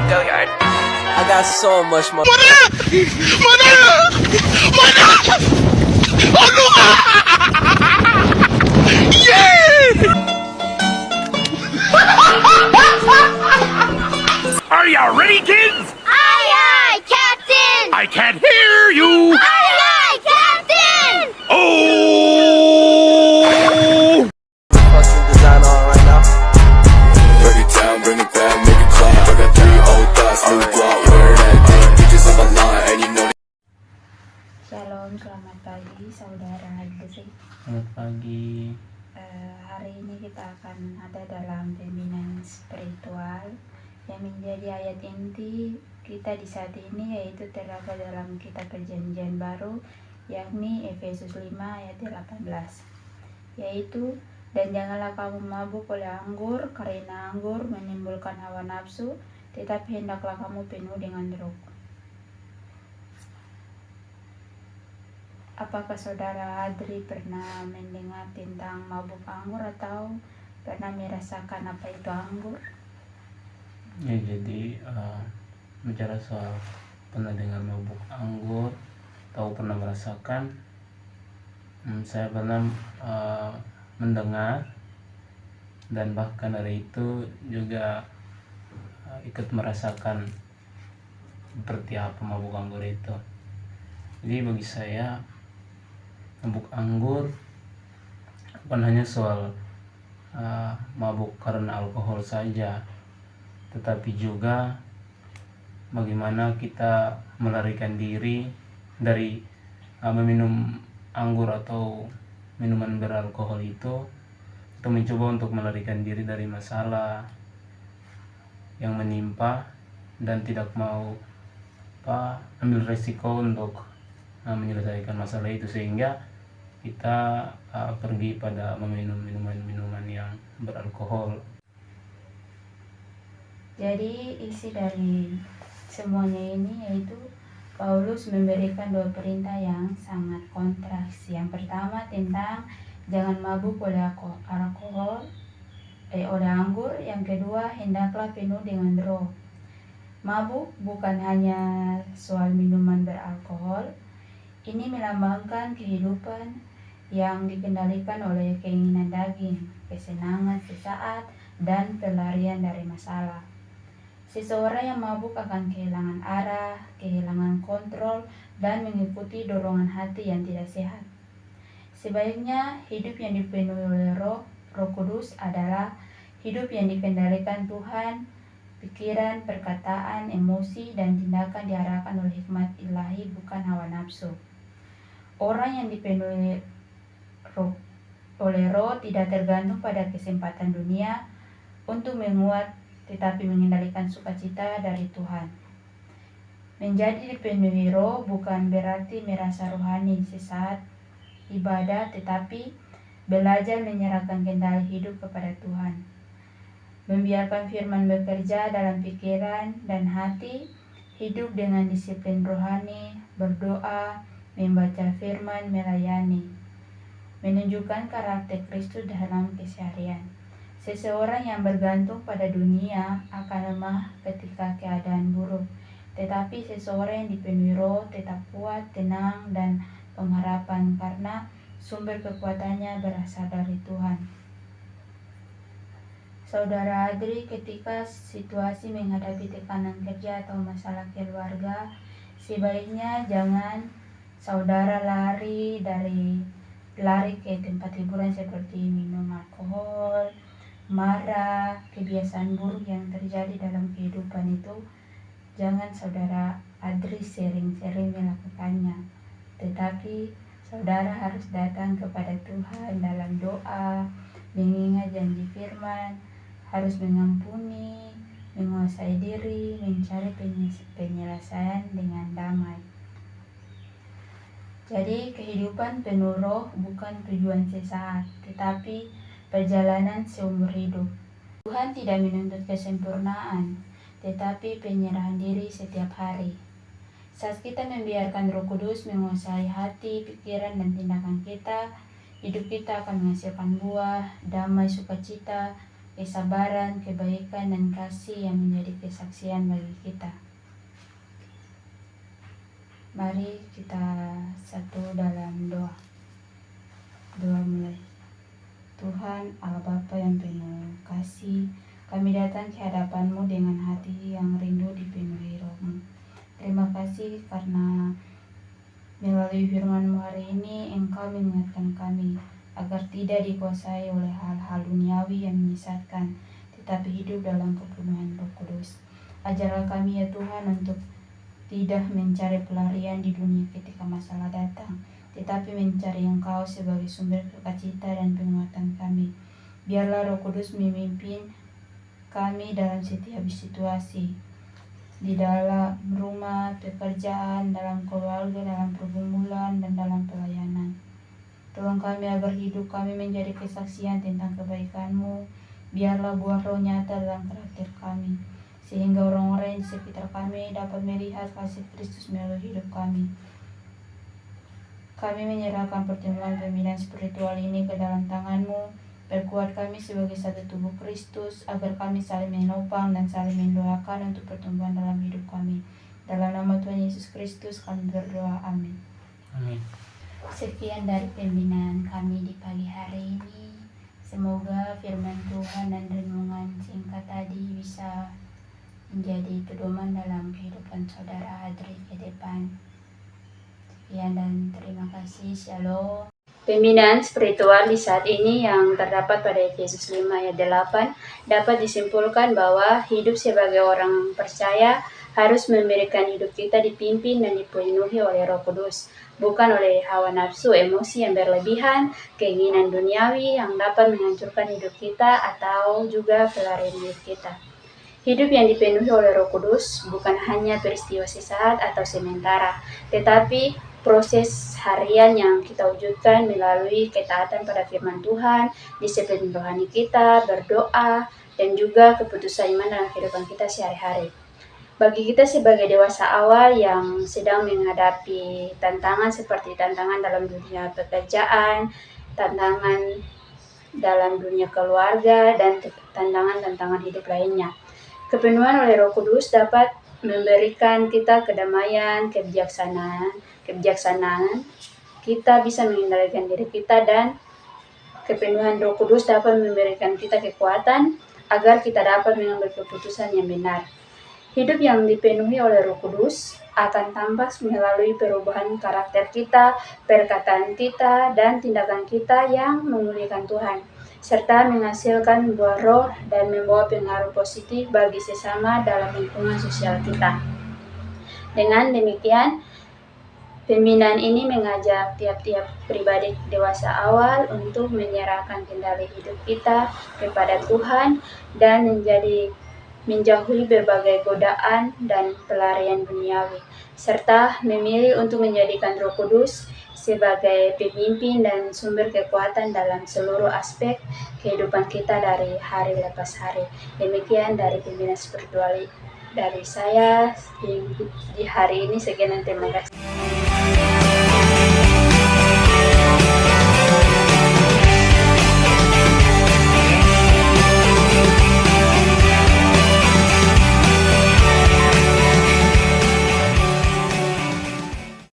Go Yard. I got so much more. Are ya ready, kids? Aye, aye, Captain! I can't hear you. Aye, aye, Captain! Oh! Fucking design on right now. Break it down, bring it back, make it clap. I got 3 old thoughts, new guap, where that thing, bitches on my line, and you know. Shalom, selamat pagi saudara Adri. Selamat pagi. Hari ini kita akan ada dalam pembinaan spiritual yang menjadi ayat inti kita di saat ini, yaitu terdapat dalam kitab Perjanjian Baru, yakni Efesus 5 ayat 18, yaitu, dan janganlah kamu mabuk oleh anggur, karena anggur menimbulkan hawa nafsu, tetapi hendaklah kamu penuh dengan roh. Apakah saudara Adri pernah mendengar tentang mabuk anggur atau pernah merasakan apa itu anggur? Ya, jadi bicara soal pernah dengar mabuk anggur atau pernah merasakan, saya pernah mendengar dan bahkan dari itu juga ikut merasakan seperti apa mabuk anggur itu. Jadi bagi saya mabuk anggur bukan hanya soal mabuk karena alkohol saja, tetapi juga bagaimana kita melarikan diri dari meminum anggur atau minuman beralkohol itu, atau mencoba untuk melarikan diri dari masalah yang menimpa dan tidak mau ambil resiko untuk menyelesaikan masalah itu, sehingga kita pergi pada meminum minuman yang beralkohol. Jadi isi dari semuanya ini yaitu Paulus memberikan 2 perintah yang sangat kontras. Yang pertama tentang jangan mabuk oleh oleh anggur. Yang kedua, hendaklah penuh dengan roh. Mabuk bukan hanya soal minuman beralkohol. Ini melambangkan kehidupan yang dikendalikan oleh keinginan daging, kesenangan sesaat, dan pelarian dari masalah. Seseorang yang mabuk akan kehilangan arah, kehilangan kontrol, dan mengikuti dorongan hati yang tidak sehat. Sebaiknya hidup yang dipenuhi oleh Roh Kudus adalah hidup yang dikendalikan Tuhan, pikiran, perkataan, emosi, dan tindakan diarahkan oleh hikmat ilahi, bukan hawa nafsu. Orang yang dipenuhi oleh Roh tidak tergantung pada kesempatan dunia untuk menguat, tetapi mengendalikan sukacita dari Tuhan. Menjadi dipenuhi roh bukan berarti merasa rohani sesaat ibadah, tetapi belajar menyerahkan kendali hidup kepada Tuhan. Membiarkan firman bekerja dalam pikiran dan hati, hidup dengan disiplin rohani, berdoa, membaca firman, melayani. Menunjukkan karakter Kristus dalam keseharian. Seseorang yang bergantung pada dunia akan lemah ketika keadaan buruk, tetapi seseorang yang dipenuhi roh tetap kuat, tenang, dan pengharapan karena sumber kekuatannya berasal dari Tuhan. Saudara Adri, ketika situasi menghadapi tekanan kerja atau masalah keluarga, sebaiknya jangan saudara lari ke tempat hiburan seperti minum alkohol, marah, kebiasaan buruk yang terjadi dalam kehidupan itu. Jangan saudara Adri sering-sering melakukannya, tetapi saudara harus datang kepada Tuhan dalam doa, mengingat janji firman, harus mengampuni, menguasai diri, mencari penyelesaian dengan damai. Jadi kehidupan penuh roh bukan tujuan sesaat, tetapi perjalanan seumur hidup. Tuhan tidak menuntut kesempurnaan, tetapi penyerahan diri setiap hari. Saat kita membiarkan Roh Kudus menguasai hati, pikiran, dan tindakan kita, hidup kita akan menghasilkan buah, damai, sukacita, kesabaran, kebaikan, dan kasih yang menjadi kesaksian bagi kita. Mari kita satu dalam doa. Doa mulai. Tuhan Allah Bapa yang penuh kasih, kami datang ke hadapan-Mu dengan hati yang rindu dipenuhi Roh-Mu. Terima kasih karena melalui firman-Mu hari ini Engkau mengingatkan kami agar tidak dikuasai oleh hal-hal duniawi yang menyesatkan, tetapi hidup dalam kepenuhan Roh Kudus. Ajarlah kami ya Tuhan untuk tidak mencari pelarian di dunia ketika masalah datang, tetapi mencari Engkau sebagai sumber sukacita dan penguatan kami. Biarlah Roh Kudus memimpin kami dalam setiap situasi, di dalam rumah, pekerjaan, dalam keluarga, dalam pergumulan, dan dalam pelayanan. Tolong kami agar hidup kami menjadi kesaksian tentang kebaikan-Mu. Biarlah buah Roh nyata dalam karakter kami, sehingga orang-orang di sekitar kami dapat melihat kasih Kristus melalui hidup kami. Kami menyerahkan pertemuan pembinaan spiritual ini ke dalam tangan-Mu. Perkuat kami sebagai satu tubuh Kristus, agar kami saling menopang dan saling mendoakan untuk pertumbuhan dalam hidup kami. Dalam nama Tuhan Yesus Kristus kami berdoa, amin. Amin. Sekian dari pembinaan kami di pagi hari ini. Semoga firman Tuhan dan renungan singkat tadi bisa menjadi pedoman dalam kehidupan saudara Adri ke depan. Sekian dan terima kasih. Shalom. Pembinaan spiritual di saat ini yang terdapat pada Efesus 5 ayat 8 dapat disimpulkan bahwa hidup sebagai orang percaya harus memberikan hidup kita dipimpin dan dipenuhi oleh Roh Kudus, bukan oleh hawa nafsu, emosi yang berlebihan, keinginan duniawi yang dapat menghancurkan hidup kita atau juga pelarian hidup kita. Hidup yang dipenuhi oleh Roh Kudus bukan hanya peristiwa sesaat atau sementara, tetapi proses harian yang kita wujudkan melalui ketaatan pada firman Tuhan, disiplin rohani kita, berdoa, dan juga keputusan iman dalam kehidupan kita sehari-hari. Bagi kita sebagai dewasa awal yang sedang menghadapi tantangan seperti tantangan dalam dunia pekerjaan, tantangan dalam dunia keluarga, dan tantangan-tantangan hidup lainnya, kepenuhan oleh Roh Kudus dapat memberikan kita kedamaian, kebijaksanaan, kita bisa mengendalikan diri kita, dan kepenuhan Roh Kudus dapat memberikan kita kekuatan agar kita dapat mengambil keputusan yang benar. Hidup yang dipenuhi oleh Roh Kudus akan tampak melalui perubahan karakter kita, perkataan kita, dan tindakan kita yang memuliakan Tuhan, serta menghasilkan buah roh dan membawa pengaruh positif bagi sesama dalam lingkungan sosial kita. Dengan demikian, pembinaan ini mengajak tiap-tiap pribadi dewasa awal untuk menyerahkan kendali hidup kita kepada Tuhan dan menjauhi berbagai godaan dan pelarian duniawi, serta memilih untuk menjadikan Roh Kudus sebagai pemimpin dan sumber kekuatan dalam seluruh aspek kehidupan kita dari hari lepas hari. Demikian dari pembinaan spiritual dari saya di hari ini. Sekian dan terima kasih.